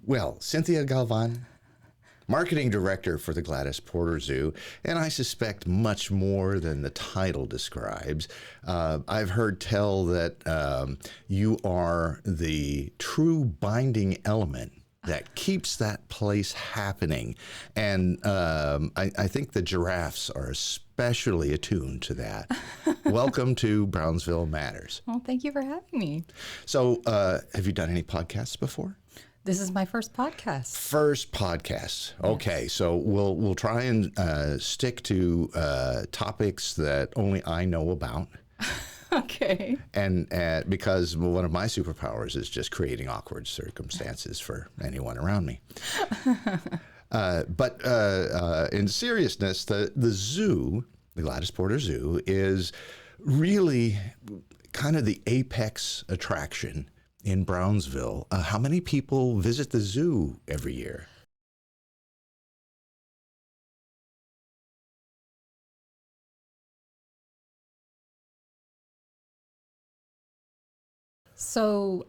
Well, Cynthia Galvan, Marketing Director for the Gladys Porter Zoo, and I suspect much more than the title describes. I've heard tell that you are the true binding element that keeps that place happening. And I think the Giraffes are especially attuned to that. Welcome to Brownsville Matters. Well, thank you for having me. So have you done any podcasts before? This is my first podcast. First podcast. Okay, Yes. so we'll try and stick to topics that only I know about. Okay. And because one of my superpowers is just creating awkward circumstances for anyone around me. But in seriousness, the zoo, the Gladys Porter Zoo, is really kind of the apex attraction in Brownsville. How many people visit the zoo every year? So,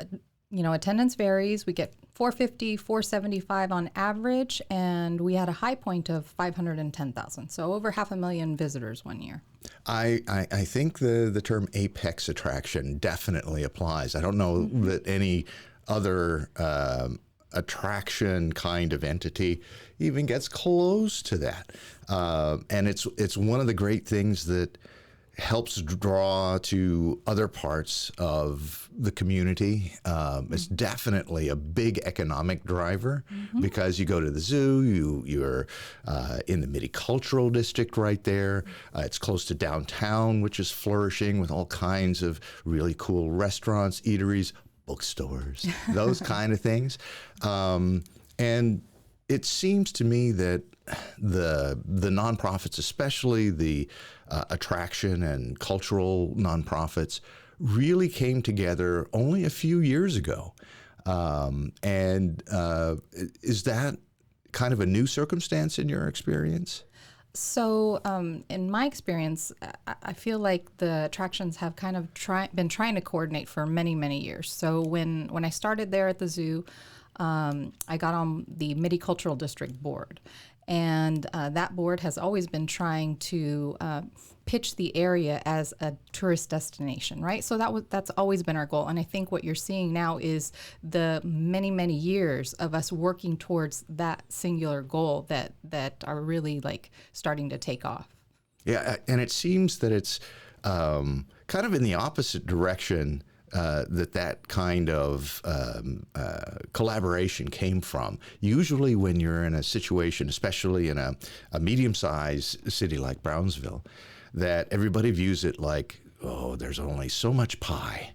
attendance varies. We get 450, 475 on average, and we had a high point of 510,000. So over 500,000 visitors one year. I think the term apex attraction definitely applies. I don't know that any other attraction kind of entity even gets close to that. And it's one of the great things that helps draw to other parts of the community. It's definitely a big economic driver because you go to the zoo, you're in the Midi-cultural district right there. It's close to downtown, which is flourishing with all kinds of really cool restaurants, eateries, bookstores, those kind of things. And it seems to me that the nonprofits, especially the attraction and cultural nonprofits, really came together only a few years ago. And is that kind of a new circumstance in your experience? So, in my experience, I feel like the attractions have kind of been trying to coordinate for many, many years. So when I started there at the zoo, I got on the Midi-cultural district board. And that board has always been trying to pitch the area as a tourist destination, right? So that's always been our goal. And I think what you're seeing now is the many, many years of us working towards that singular goal that are really like starting to take off. Yeah, and it seems that it's kind of in the opposite direction that kind of collaboration came from. Usually when you're in a situation, especially in a medium-sized city like Brownsville, that everybody views it like, oh, there's only so much pie,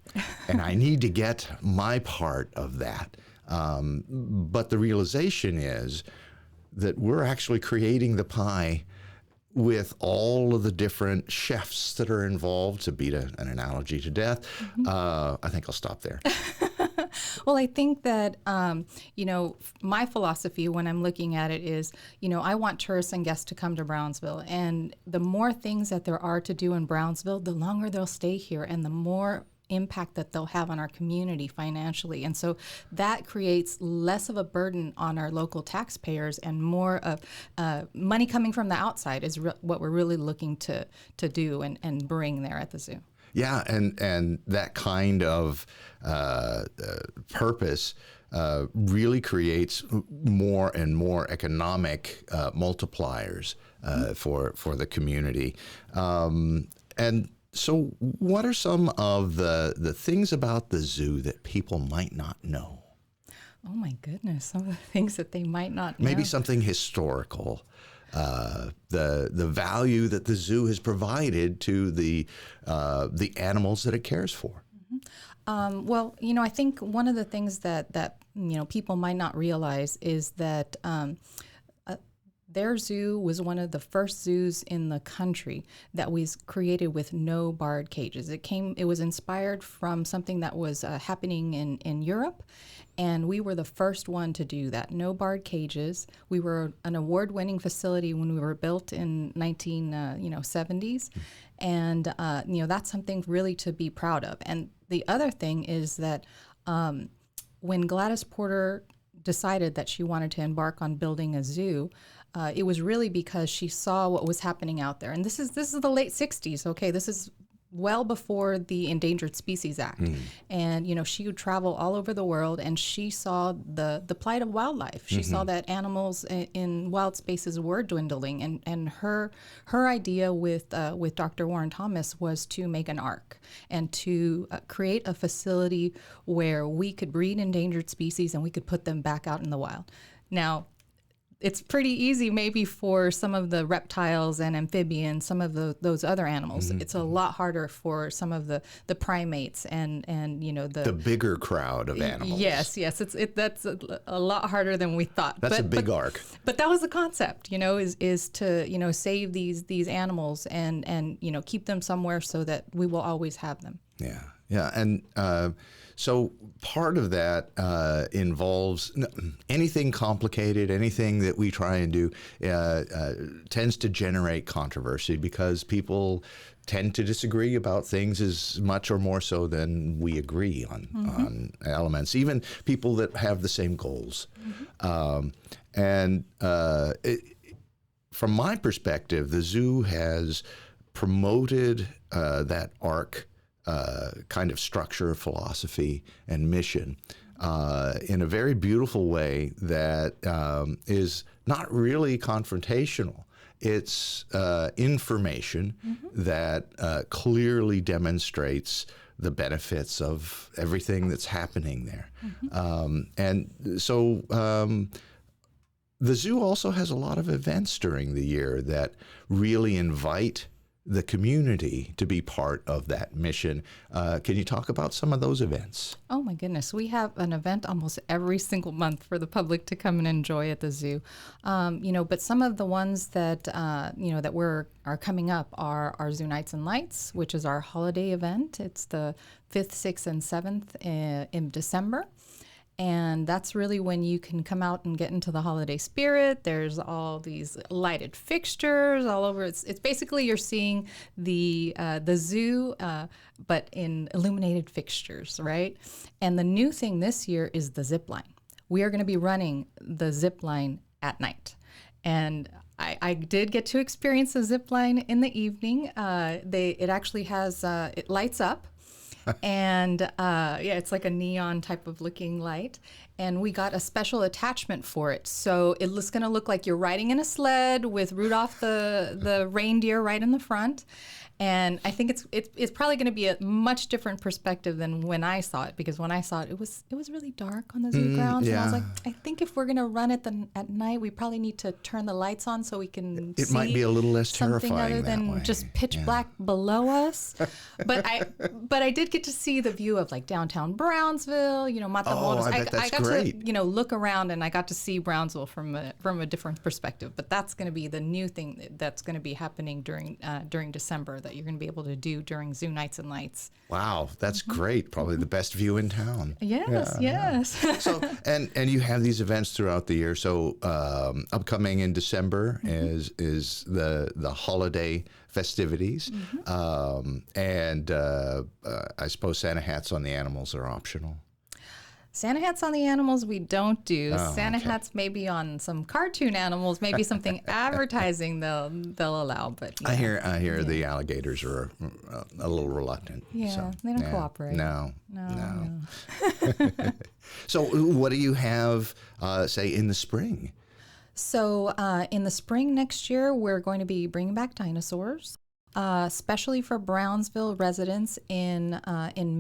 and I need to get my part of that. But the realization is that we're actually creating the pie with all of the different chefs that are involved, to beat an analogy to death. I think I'll stop there. Well, I think that, my philosophy when I'm looking at it is, I want tourists and guests to come to Brownsville. And the more things that there are to do in Brownsville, the longer they'll stay here and the more impact that they'll have on our community financially. And so that creates less of a burden on our local taxpayers and more of money coming from the outside is what we're really looking to do and bring there at the zoo. Yeah, and that kind of purpose really creates more and more economic multipliers for the community. And so what are some of the things about the zoo that people might not know? Oh my goodness, some of the things that they might not know. Maybe something historical. The value that the zoo has provided to the animals that it cares for. Well, I think one of the things that people might not realize is that their zoo was one of the first zoos in the country that was created with no barred cages. It was inspired from something that was happening in Europe, and we were the first one to do that. No barred cages. We were an award-winning facility when we were built in 1970s, and that's something really to be proud of. And the other thing is that when Gladys Porter decided that she wanted to embark on building a zoo, it was really because she saw what was happening out there. And this is the late 60s. Okay, this is well before the Endangered Species Act. And, you know, she would travel all over the world, and she saw the plight of wildlife. She saw that animals in wild spaces were dwindling, and her idea with Dr. Warren Thomas was to make an ark and to create a facility where we could breed endangered species and we could put them back out in the wild. Now, it's pretty easy maybe for some of the reptiles and amphibians, some of those other animals. It's a lot harder for some of the primates and you know the bigger crowd of animals. Yes, that's a lot harder than we thought. That's a big arc. But that was the concept, you know, is to, you know, save these animals and you know, keep them somewhere so that we will always have them. Yeah, and so part of that involves anything complicated, anything that we try and do tends to generate controversy because people tend to disagree about things as much or more so than we agree on elements, even people that have the same goals. From my perspective, the zoo has promoted that arc kind of structure, philosophy, and mission in a very beautiful way that is not really confrontational. It's information that clearly demonstrates the benefits of everything that's happening there. The zoo also has a lot of events during the year that really invite the community to be part of that mission. Can you talk about some of those events? Oh my goodness, we have an event almost every single month for the public to come and enjoy at the zoo. You know, but some of the ones that you know that are coming up are our Zoo Nights and Lights, which is our holiday event. It's the 5th, 6th, and 7th in December. And that's really when you can come out and get into the holiday spirit. There's all these lighted fixtures all over. It's basically you're seeing the zoo, but in illuminated fixtures, right? And the new thing this year is the Zipline. We are going to be running the Zipline at night. And I did get to experience the Zipline in the evening. It actually has, it lights up. And it's like a neon type of looking light. And we got a special attachment for it. So it's going to look like you're riding in a sled with Rudolph the reindeer right in the front. And I think it's probably going to be a much different perspective than when I saw it, because when I saw it, it was really dark on the zoo grounds. And I was like, I think if we're going to run it at night, we probably need to turn the lights on so we can see. It might be a little less something terrifying other that than way. just pitch black below us. But I did get to see the view of like downtown Brownsville, you know, Matamoros. I bet that's I got great. to, you know, look around, and I got to see Brownsville from a different perspective. But that's going to be the new thing that's going to be happening during December that you're going to be able to do during Zoo Nights and Lights. Wow, that's great. Probably the best view in town. Yes. So, and you have these events throughout the year. So, upcoming in December is the holiday festivities, and I suppose Santa hats on the animals are optional. Santa hats on the animals we don't do. Oh, Santa okay. hats maybe on some cartoon animals, maybe something advertising they'll allow. But yeah. I hear the alligators are a little reluctant. Yeah, so, they don't cooperate. No. So what do you have, say, in the spring? So in the spring next year, we're going to be bringing back dinosaurs. Especially for Brownsville residents, in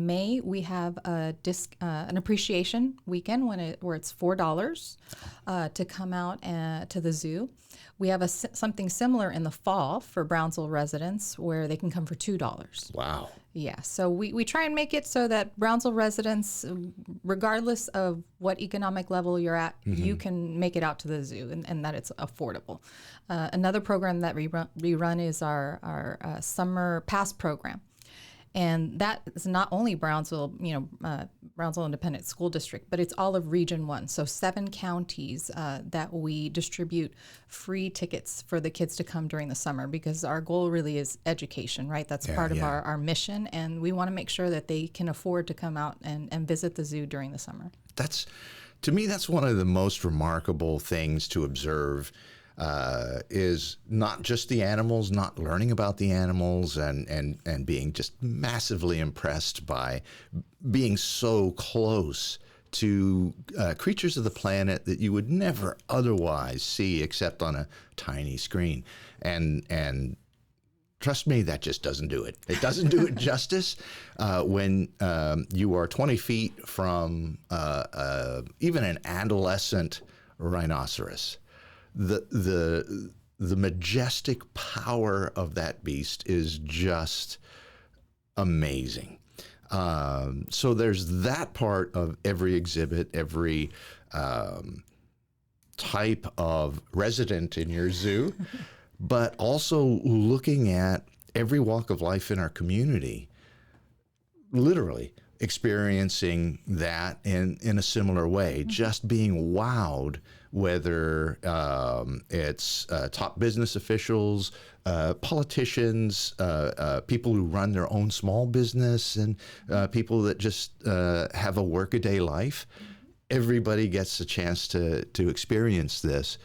May we have an appreciation weekend where it's $4 to come out to the zoo. We have something similar in the fall for Brownsville residents where they can come for $2. Wow. Yeah, so we try and make it so that Brownsville residents, regardless of what economic level you're at, you can make it out to the zoo, and that it's affordable. Another program that we run is our summer pass program. And that is not only Brownsville, Brownsville Independent School District, but it's all of Region 1. So 7 counties that we distribute free tickets for the kids to come during the summer, because our goal really is education, right? That's part of our mission. And we want to make sure that they can afford to come out and visit the zoo during the summer. to me, that's one of the most remarkable things to observe. Is not just the animals, not learning about the animals and being just massively impressed by being so close to creatures of the planet that you would never otherwise see except on a tiny screen. And trust me, that just doesn't do it. It doesn't do it justice when you are 20 feet from even an adolescent rhinoceros. The majestic power of that beast is just amazing. So there's that part of every exhibit, every type of resident in your zoo, but also looking at every walk of life in our community, literally experiencing that in a similar way, just being wowed, whether it's top business officials, politicians, people who run their own small business, and people that just have a workaday life. Everybody gets a chance to experience this,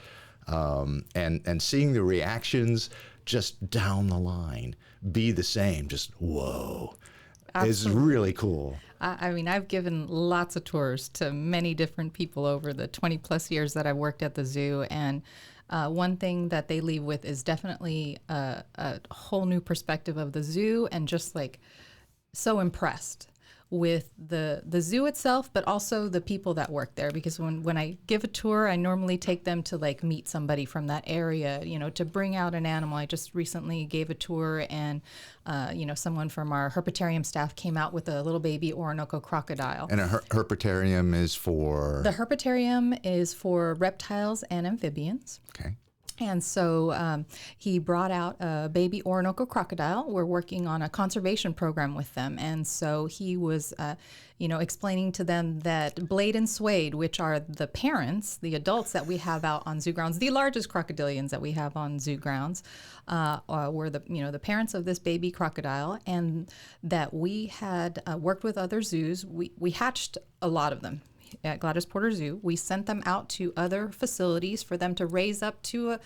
and seeing the reactions just down the line be the same, just whoa. It's really cool. I mean, I've given lots of tours to many different people over the 20 plus years that I've worked at the zoo. And one thing that they leave with is definitely a whole new perspective of the zoo, and just like so impressed with the zoo itself, but also the people that work there. Because when I give a tour, I normally take them to like meet somebody from that area, you know, to bring out an animal. I just recently gave a tour, and you know, someone from our herpetarium staff came out with a little baby Orinoco crocodile. And a herpetarium is for? The herpetarium is for reptiles and amphibians. Okay. And so he brought out a baby Orinoco crocodile. We're working on a conservation program with them. And so he was, you know, explaining to them that Blade and Suede, which are the parents, the adults that we have out on zoo grounds, the largest crocodilians that we have on zoo grounds, were the, you know, the parents of this baby crocodile. And that we had worked with other zoos. We hatched a lot of them at Gladys Porter Zoo. We sent them out to other facilities for them to raise up to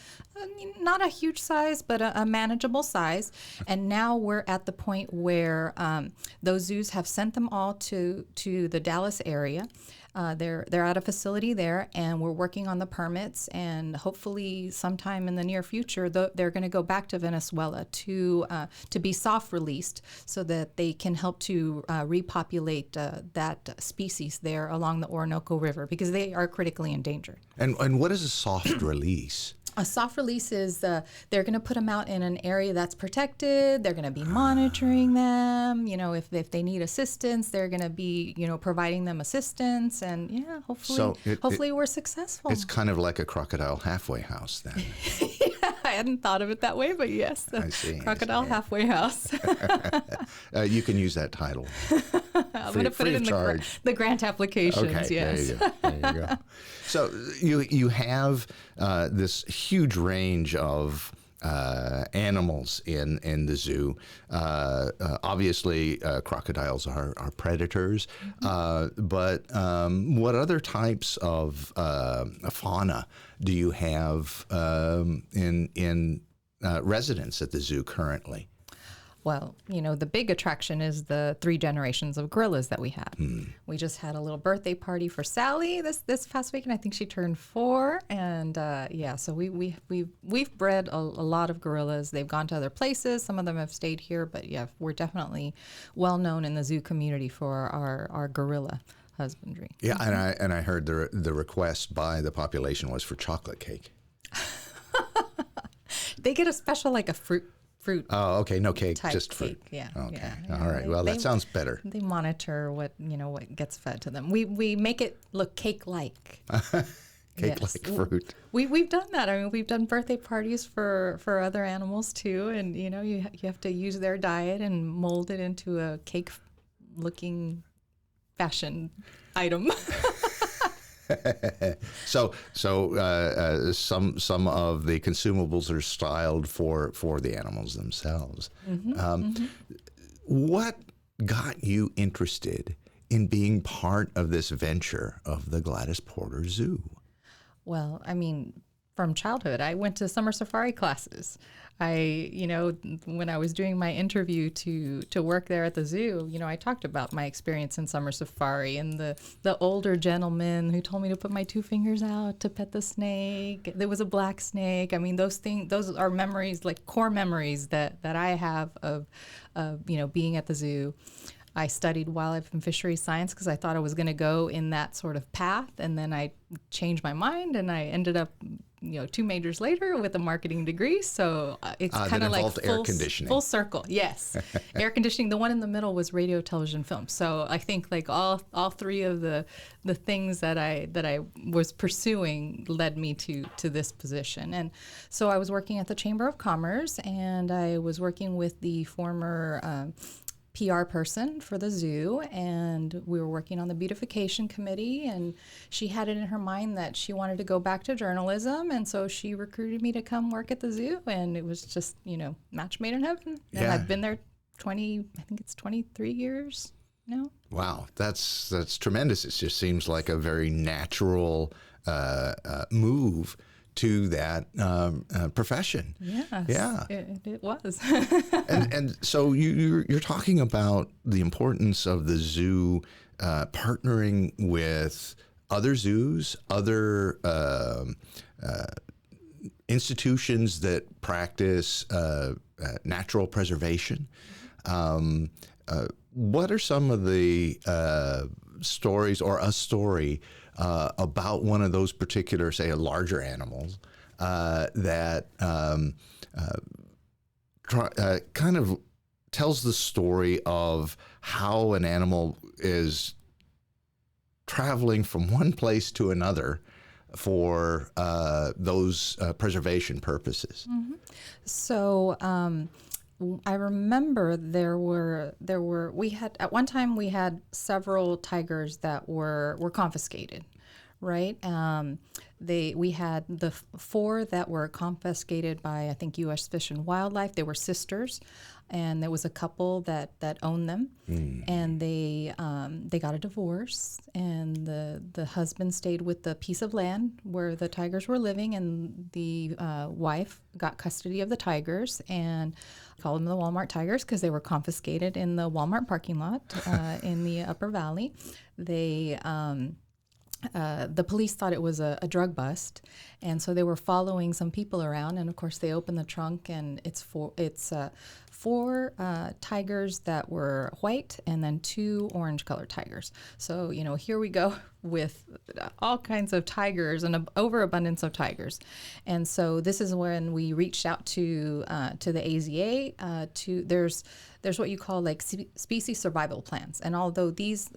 not a huge size, but a manageable size. And now we're at the point where those zoos have sent them all to the Dallas area. They're at a facility there, and we're working on the permits, and hopefully sometime in the near future, they're going to go back to Venezuela to be soft released, so that they can help to repopulate that species there along the Orinoco River, because they are critically endangered. And what is a soft release? A soft release is they're going to put them out in an area that's protected. They're going to be monitoring them. You know, if they need assistance, they're going to be, you know, providing them assistance. And yeah, hopefully we're successful. It's kind of like a crocodile halfway house then. Yeah, I hadn't thought of it that way, but yes, I see. Crocodile halfway house. You can use that title. I'm going to put it in the grant applications. Okay, yes. There you go. So you have this huge range of animals in the zoo. Obviously, crocodiles are predators, but what other types of fauna do you have in residence at the zoo currently? Well, you know, the big attraction is the 3 generations of gorillas that we have. We just had a little birthday party for Sally this past weekend. I think she turned 4, and yeah, so we've bred a lot of gorillas. They've gone to other places. Some of them have stayed here, but yeah, we're definitely well known in the zoo community for our gorilla husbandry. Yeah, and I heard the request by the population was for chocolate cake. They get a special, like a fruit. Oh, okay. No cake, just fruit. Cake. Yeah. Okay. Yeah. All right. Well, that sounds better. They monitor what gets fed to them. We make it look cake-like. Cake-like fruit. We've done that. I mean, we've done birthday parties for other animals too, and you know, you have to use their diet and mold it into a cake-looking fashion item. So some of the consumables are styled for the animals themselves. What got you interested in being part of this venture of the Gladys Porter Zoo? Well, I mean, from childhood, I went to summer safari classes. When I was doing my interview to work there at the zoo, I talked about my experience in summer safari and the older gentleman who told me to put my 2 fingers out to pet the snake. There was a black snake. I mean, those are memories, like core memories that I have of being at the zoo. I studied wildlife and fisheries science because I thought I was going to go in that sort of path, and then I changed my mind, and I ended up, 2 majors later with a marketing degree. So it's kind of like air conditioning. Full circle. Yes, air conditioning. The one in the middle was radio, television, film. So I think like all 3 of the things that I was pursuing led me to this position. And so I was working at the Chamber of Commerce, and I was working with the former PR person for the zoo, and we were working on the beautification committee, and she had it in her mind that she wanted to go back to journalism, and so she recruited me to come work at the zoo, and it was just, match made in heaven. And I've been there 23 years now. Wow, that's tremendous. It just seems like a very natural move to that profession. Yes, yeah, it was. and so you're talking about the importance of the zoo partnering with other zoos, other institutions that practice natural preservation. What are some of the stories, or a story about one of those particular, say, larger animals that kind of tells the story of how an animal is traveling from one place to another for those preservation purposes? Mm-hmm. So I remember at one time we had several tigers that were confiscated, right? We had the 4 that were confiscated by, I think, U.S. Fish and Wildlife. They were sisters, and there was a couple that owned them, and they got a divorce, and the husband stayed with the piece of land where the tigers were living, and the wife got custody of the tigers and called them the Walmart tigers because they were confiscated in the Walmart parking lot in the Upper Valley. They the police thought it was a drug bust, and so they were following some people around. And of course, they opened the trunk, and it's 4 tigers that were white, and then 2 orange-colored tigers. So here we go with all kinds of tigers and an overabundance of tigers. And so this is when we reached out to the AZA. There's what you call like species survival plans. And although these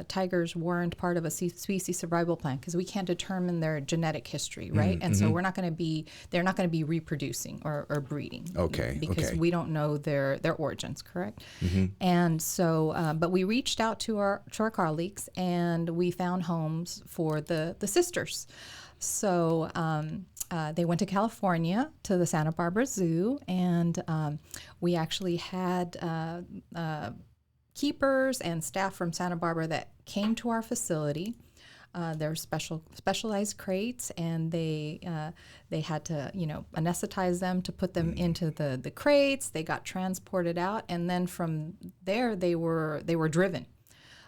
tigers weren't part of a species survival plan, because we can't determine their genetic history, right? And so they're not going to be reproducing or breeding. Okay. Because we don't know their origins, correct? And so, but we reached out to our colleagues, and we found homes for the sisters. So they went to California to the Santa Barbara Zoo, and we actually had keepers and staff from Santa Barbara that came to our facility. They're specialized crates, and they had to anesthetize them to put them into the crates. They got transported out, and then from there they were driven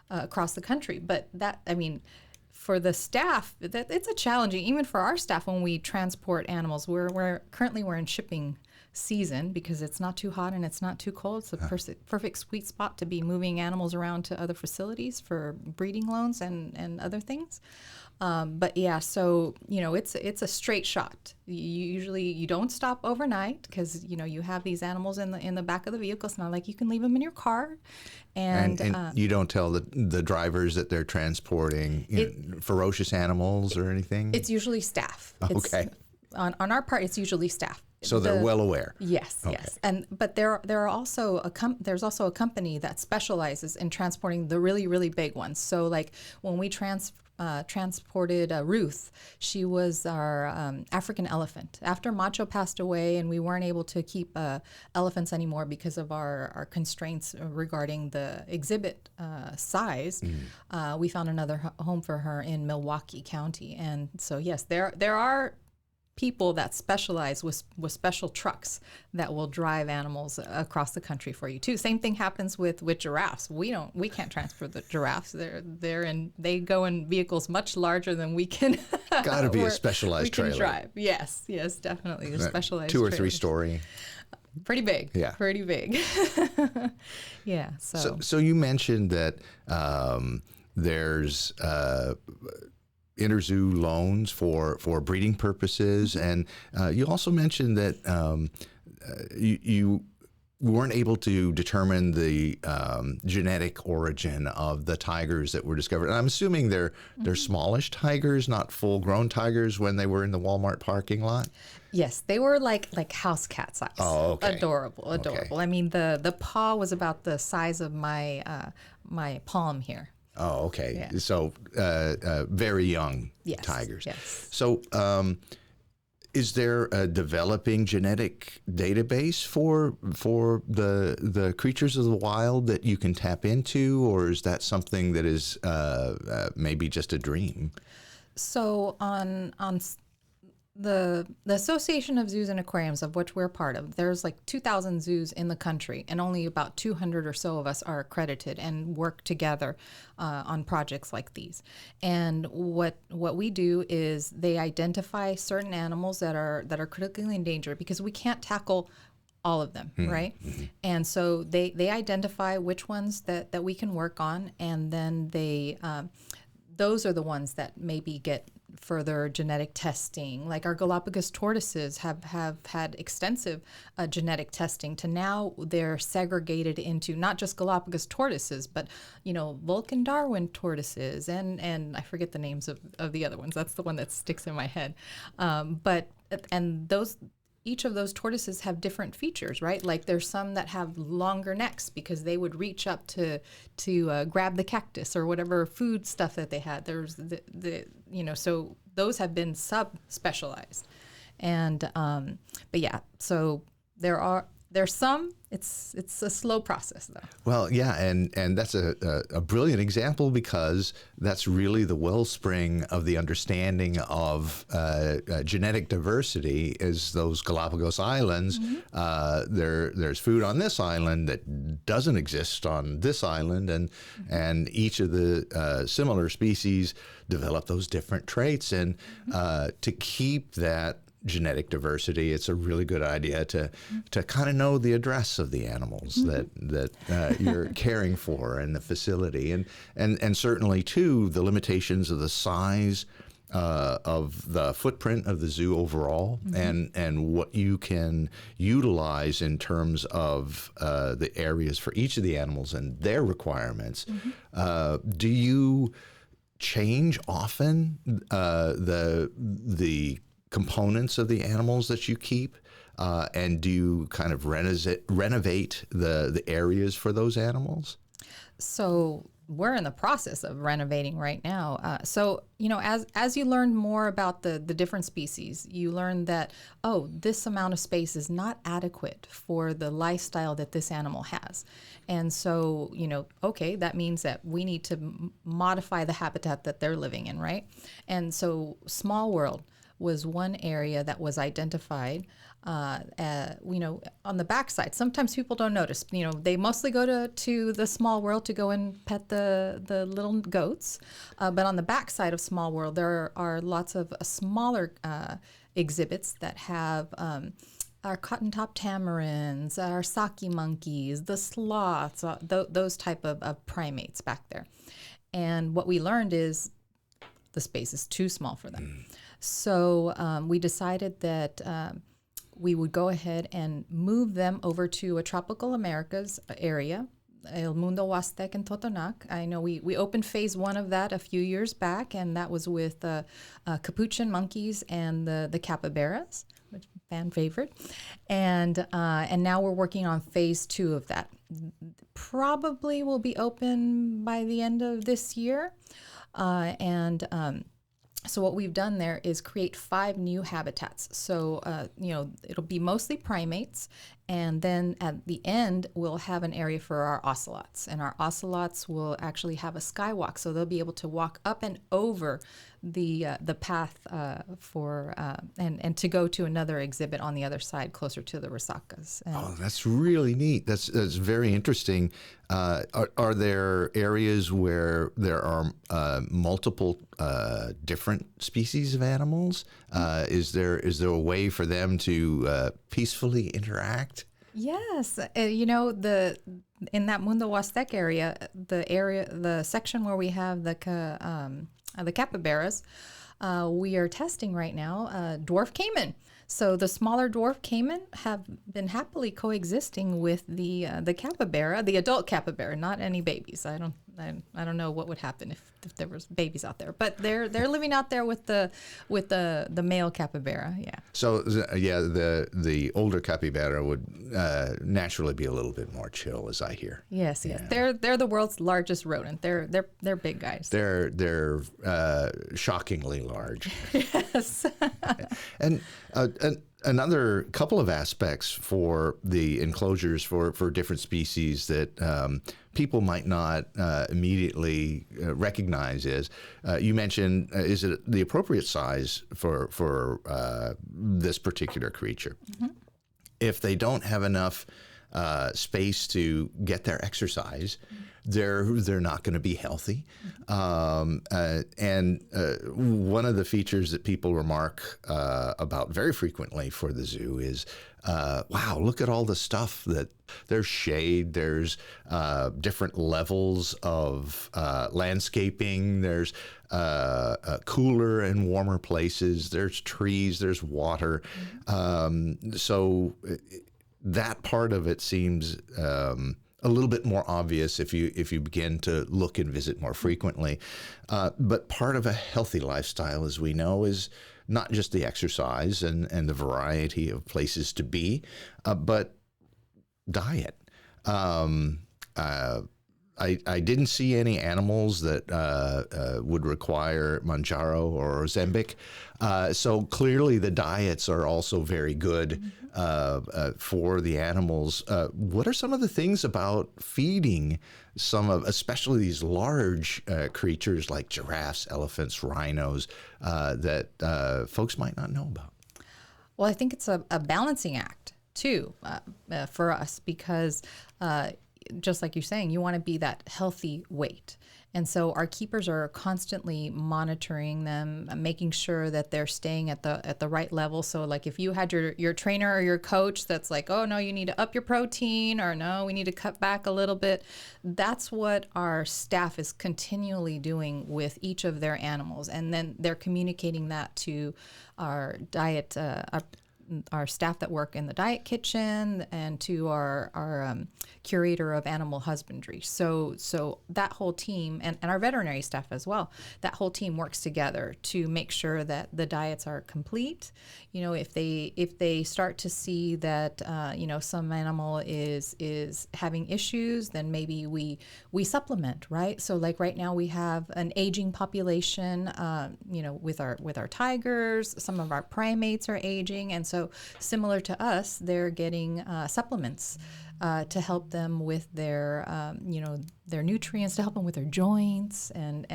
across the country. But for the staff, it's a challenging, even for our staff, when we transport animals. We're currently in shipping season because it's not too hot and it's not too cold. It's a perfect sweet spot to be moving animals around to other facilities for breeding loans and other things. But yeah, so it's a straight shot. You don't stop overnight because you have these animals in the back of the vehicle. It's not like you can leave them in your car, and you don't tell the drivers that they're transporting ferocious animals or anything. It's usually staff. Okay. On our part, it's usually staff. So they're well aware. Yes, Okay. yes, but there are also there's also a company that specializes in transporting the really, really big ones. So like when we transported Ruth, she was our African elephant. After Macho passed away and we weren't able to keep elephants anymore because of our constraints regarding the exhibit size, we found another home for her in Milwaukee County. And so yes, there are people that specialize with special trucks that will drive animals across the country for you too. Same thing happens with giraffes. We can't transport the giraffes. They go in vehicles much larger than we can. Got to be a specialized trailer. Can drive. Yes, definitely. They're specialized. 2 or trailers. 3 story. Pretty big. Yeah. Pretty big. Yeah. So you mentioned that there's interzoo loans for breeding purposes, and you also mentioned that you weren't able to determine the genetic origin of the tigers that were discovered. And I'm assuming they're smallish tigers, not full-grown tigers when they were in the Walmart parking lot. Yes, they were like house cat size. Oh, okay. Adorable. Okay. I mean, the paw was about the size of my palm here. Oh, okay. Yeah. So very young tigers. Yes. So is there a developing genetic database for the creatures of the wild that you can tap into, or is that something that is maybe just a dream? So on the Association of Zoos and Aquariums, of which we're part of, there's like 2,000 zoos in the country, and only about 200 or so of us are accredited and work together on projects like these. And what we do is they identify certain animals that are critically endangered, because we can't tackle all of them, right? Mm-hmm. And so they identify which ones that we can work on, and then those are the ones that maybe get further genetic testing. Like our Galapagos tortoises have had extensive genetic testing to now they're segregated into not just Galapagos tortoises, but Vulcan Darwin tortoises and I forget the names of the other ones. That's the one that sticks in my head. Each of those tortoises have different features, right? Like there's some that have longer necks because they would reach up to grab the cactus or whatever food stuff that they had. There's so those have been sub-specialized. And, but yeah, so there's some, it's a slow process though. Well, yeah, and that's a brilliant example, because that's really the wellspring of the understanding of genetic diversity is those Galapagos Islands. Mm-hmm. There's food on this island that doesn't exist on this island, and each of the similar species develop those different traits. And to keep that genetic diversity, it's a really good idea to kind of know the address of the animals that you're caring for in the facility, and certainly too the limitations of the size of the footprint of the zoo overall, and what you can utilize in terms of the areas for each of the animals and their requirements. Do you change often the components of the animals that you keep, and do you kind of renovate the areas for those animals? So we're in the process of renovating right now. So as you learn more about the different species, you learn that, this amount of space is not adequate for the lifestyle that this animal has. And so, that means that we need to modify the habitat that they're living in, right? And so Small World was one area that was identified, on the backside. Sometimes people don't notice. They mostly go to the Small World to go and pet the little goats. But on the backside of Small World, there are lots of smaller exhibits that have our cotton-top tamarins, our saki monkeys, the sloths, those type of primates back there. And what we learned is the space is too small for them. So we decided that we would go ahead and move them over to a Tropical Americas area El Mundo Huastec in Totonac. I know we opened phase 1 of that a few years back, and that was with capuchin monkeys and the capybaras, which fan favorite. And now we're working on phase 2 of that. Probably will be open by the end of this year. So what we've done there is create 5 new habitats. So, it'll be mostly primates. And then at the end, we'll have an area for our ocelots. And our ocelots will actually have a skywalk. So they'll be able to walk up and over the path and to go to another exhibit on the other side, closer to the resacas. Oh, that's really neat. That's very interesting. Are there areas where there are multiple different species of animals? Is there a way for them to peacefully interact? Yes, in that Mundo Huastec area, the section where we have the capybaras, we are testing right now dwarf caiman. So the smaller dwarf caiman have been happily coexisting with the capybara, the adult capybara, not any babies. I don't know what would happen if there was babies out there, but they're living out there with the male capybara. Yeah. So the older capybara would naturally be a little bit more chill, as I hear. Yes. They're the world's largest rodent. They're big guys. They're shockingly large. Yes. And another couple of aspects for the enclosures for different species that people might not immediately recognize is, you mentioned, is it the appropriate size for this particular creature? Mm-hmm. If they don't have enough space to get their exercise, they're not going to be healthy. And one of the features that people remark about very frequently for the zoo is, wow, look at all the stuff that there's shade, there's different levels of landscaping, there's cooler and warmer places, there's trees, there's water. So that part of it seems a little bit more obvious if you begin to look and visit more frequently. But part of a healthy lifestyle, as we know, is not just the exercise and the variety of places to be, but diet. I didn't see any animals that would require Manjaro or Ozempic. So clearly the diets are also very good for the animals. What are some of the things about feeding especially these large creatures like giraffes, elephants, rhinos, that folks might not know about? Well, I think it's a balancing act too for us, because just like you're saying, you want to be that healthy weight. And so our keepers are constantly monitoring them, making sure that they're staying at the right level. So like if you had your trainer or your coach that's like, oh no, you need to up your protein, or no, we need to cut back a little bit. That's what our staff is continually doing with each of their animals. And then they're communicating that to our diet, our staff that work in the diet kitchen, and to our curator of animal husbandry. So that whole team, and our veterinary staff as well, that whole team works together to make sure that the diets are complete. If they start to see that some animal is having issues, then maybe we supplement, right? So like right now we have an aging population, with our tigers. Some of our primates are aging, and so similar to us, they're getting supplements to help them with their nutrients, to help them with their joints, and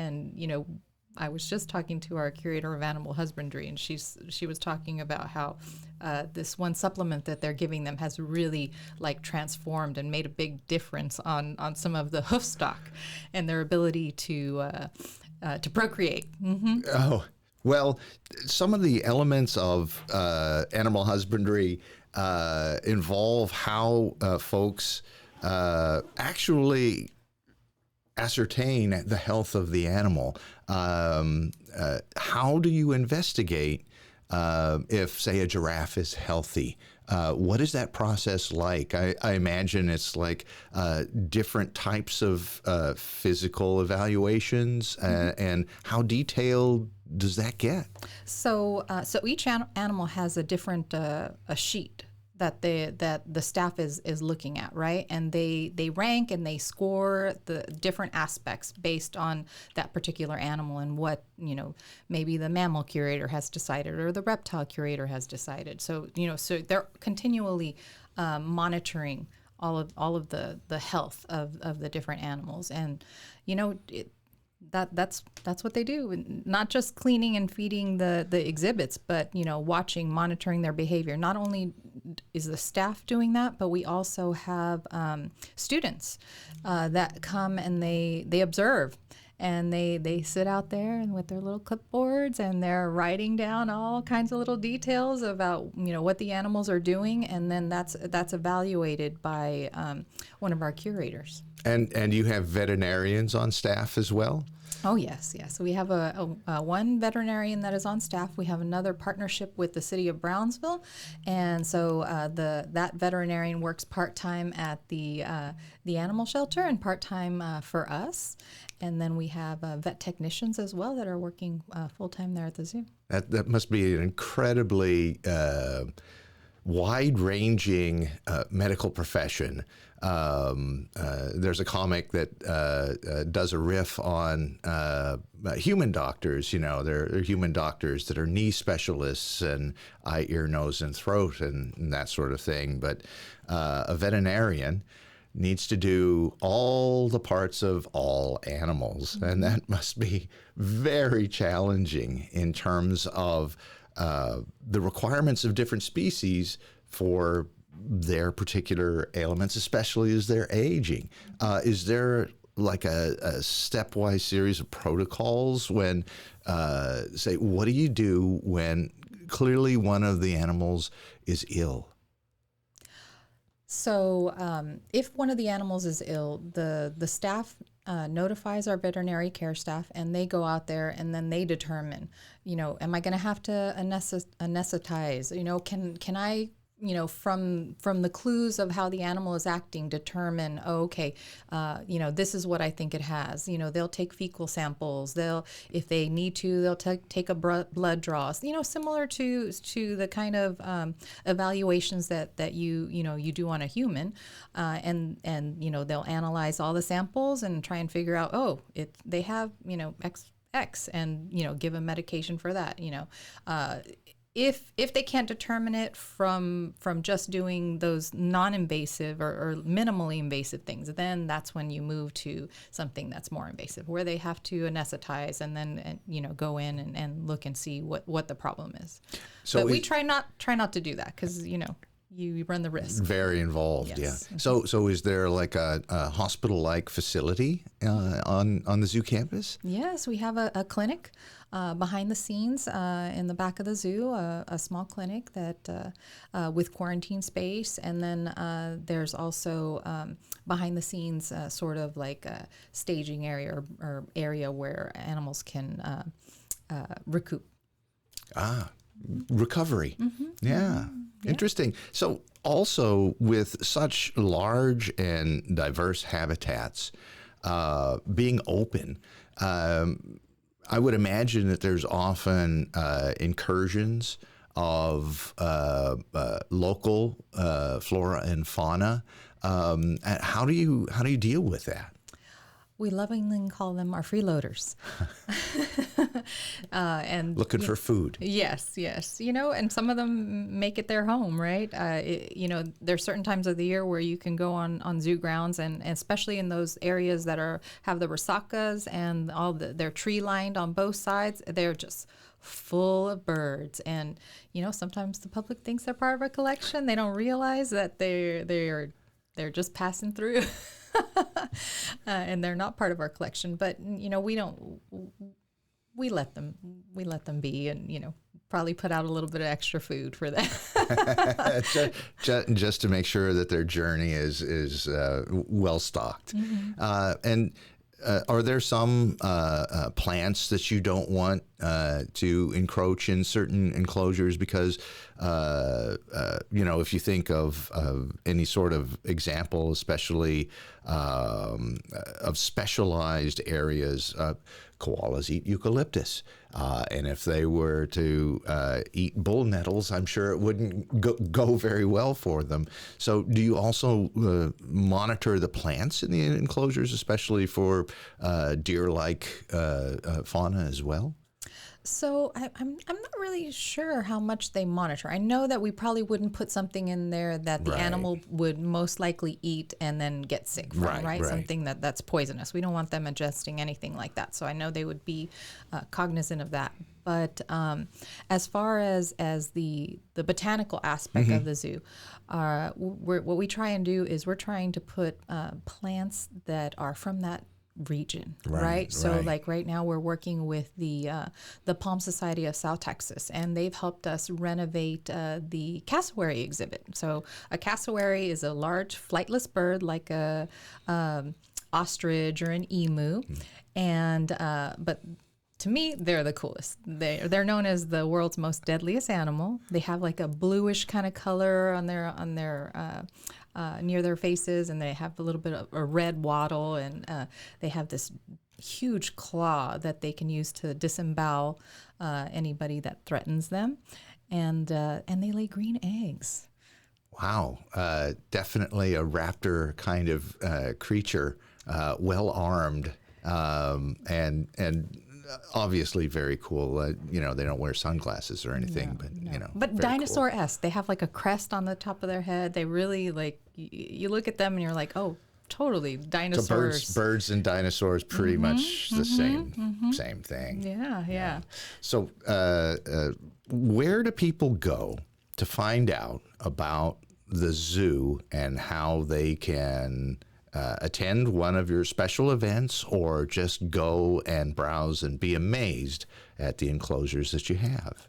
I was just talking to our curator of animal husbandry, and she was talking about how this one supplement that they're giving them has really transformed and made a big difference on some of the hoof stock and their ability to procreate. Mm-hmm. Oh. Well, some of the elements of animal husbandry involve how folks actually ascertain the health of the animal. How do you investigate if, say, a giraffe is healthy? What is that process like? I imagine it's like different types of physical evaluations, and how detailed does that get? So each animal has a different a sheet that the staff is looking at, right? And they rank and they score the different aspects based on that particular animal and what, maybe the mammal curator has decided or the reptile curator has decided. So, so they're continually monitoring all of the health of the different animals. And, that's what they do. And not just cleaning and feeding the exhibits, but watching, monitoring their behavior. Not only is the staff doing that, but we also have students that come and they observe, and they sit out there and with their little clipboards, and they're writing down all kinds of little details about what the animals are doing, and then that's evaluated by one of our curators. And you have veterinarians on staff as well? Oh, yes. We have a one veterinarian that is on staff. We have another partnership with the city of Brownsville, and so that veterinarian works part-time at the animal shelter and part-time for us. And then we have vet technicians as well that are working full-time there at the zoo. That must be an incredibly wide-ranging medical profession. There's a comic that does a riff on human doctors. There are human doctors that are knee specialists and eye, ear, nose, and throat and that sort of thing. But a veterinarian needs to do all the parts of all animals, and that must be very challenging in terms of the requirements of different species for their particular ailments, especially as they're aging. Is there like a stepwise series of protocols when, say, what do you do when clearly one of the animals is ill? So if one of the animals is ill, the staff notifies our veterinary care staff, and they go out there and then they determine, am I going to have to anesthetize? Can I, from the clues of how the animal is acting, determine, this is what I think it has. They'll take fecal samples. If they need to, they'll take a blood draw. Similar to the kind of evaluations that you do on a human, and they'll analyze all the samples and try and figure out, they have X, and give a medication for that. If they can't determine it from just doing those non-invasive or minimally invasive things, then that's when you move to something that's more invasive, where they have to anesthetize and then go in and look and see what the problem is. So but we try not to do that, because you run the risk. Very involved, yes. Yeah. So is there like a hospital-like facility on the zoo campus? Yes, we have a clinic behind the scenes in the back of the zoo, a small clinic that with quarantine space, and then there's also behind the scenes sort of like a staging area or area where animals can recoup. Recovery. Yeah. Interesting. So also with such large and diverse habitats being open, I would imagine that there's often incursions of local flora and fauna. How do you deal with that? We lovingly call them our freeloaders. And looking for food. Yes. And some of them make it their home, right? There's certain times of the year where you can go on zoo grounds, and especially in those areas that have the resacas and they're tree lined on both sides, they're just full of birds. And sometimes the public thinks they're part of a collection. They don't realize that they're just passing through. And they're not part of our collection, but we let them be, and probably put out a little bit of extra food for them. just to make sure that their journey is well stocked. And are there some plants that you don't want to encroach in certain enclosures? Because, if you think of any sort of example, especially of specialized areas, koalas eat eucalyptus. And if they were to eat bull nettles, I'm sure it wouldn't go very well for them. So do you also monitor the plants in the enclosures, especially for deer-like fauna as well? So I'm not really sure how much they monitor. I know that we probably wouldn't put something in there that the animal would most likely eat and then get sick from, right? Something that's poisonous. We don't want them ingesting anything like that. So I know they would be cognizant of that. But as far as the botanical aspect of the zoo, what we try and do is we're trying to put plants that are from that region, right? So like right now we're working with the Palm Society of South Texas, and they've helped us renovate the Cassowary exhibit. So a cassowary is a large flightless bird like a ostrich or an emu, and but to me, they're the coolest. They're known as the world's most deadliest animal. They have like a bluish kind of color on their near their faces, and they have a little bit of a red wattle, and they have this huge claw that they can use to disembowel anybody that threatens them, and they lay green eggs. Wow, definitely a raptor kind of creature, well armed, and obviously very cool. They don't wear sunglasses or anything, But dinosaur-esque. They have like a crest on the top of their head. They really you look at them and you're like, oh, totally dinosaurs. So birds and dinosaurs, pretty much the same thing. Yeah. So, where do people go to find out about the zoo and how they can attend one of your special events, or just go and browse and be amazed at the enclosures that you have?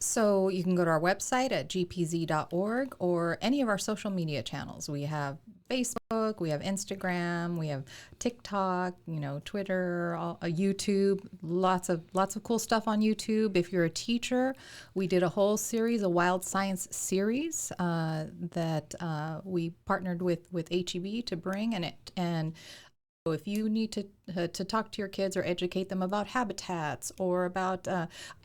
So you can go to our website at gpz.org or any of our social media channels. We have Facebook, we have Instagram, we have TikTok, Twitter, YouTube, lots of cool stuff on YouTube. If you're a teacher, we did a whole series, a wild science series that we partnered with HEB to bring, and so if you need to talk to your kids or educate them about habitats or about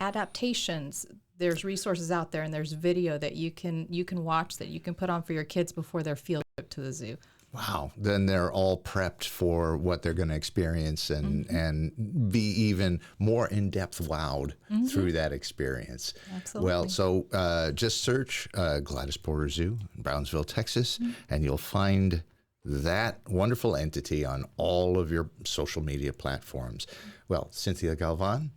adaptations, there's resources out there, and there's video that you can watch that you can put on for your kids before their field trip to the zoo. Wow. Then they're all prepped for what they're going to experience and be even more in-depth wowed through that experience. Absolutely. Well, so just search Gladys Porter Zoo in Brownsville, Texas, and you'll find that wonderful entity on all of your social media platforms. Well, Cynthia Galvan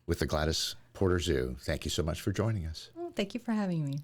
with the Gladys Porter Zoo, thank you so much for joining us. Well, thank you for having me.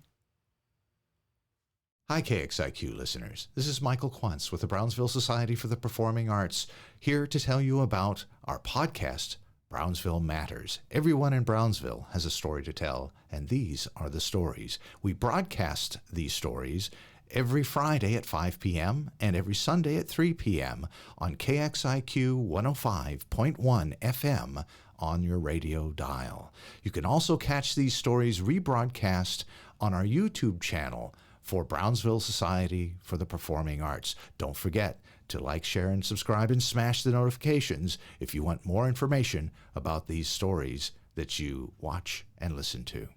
Hi, KXIQ listeners. This is Michael Quantz with the Brownsville Society for the Performing Arts, here to tell you about our podcast, Brownsville Matters. Everyone in Brownsville has a story to tell, and these are the stories. We broadcast these stories every Friday at 5 p.m. and every Sunday at 3 p.m. on KXIQ 105.1 FM on your radio dial. You can also catch these stories rebroadcast on our YouTube channel for Brownsville Society for the Performing Arts. Don't forget to like, share, and subscribe, and smash the notifications if you want more information about these stories that you watch and listen to.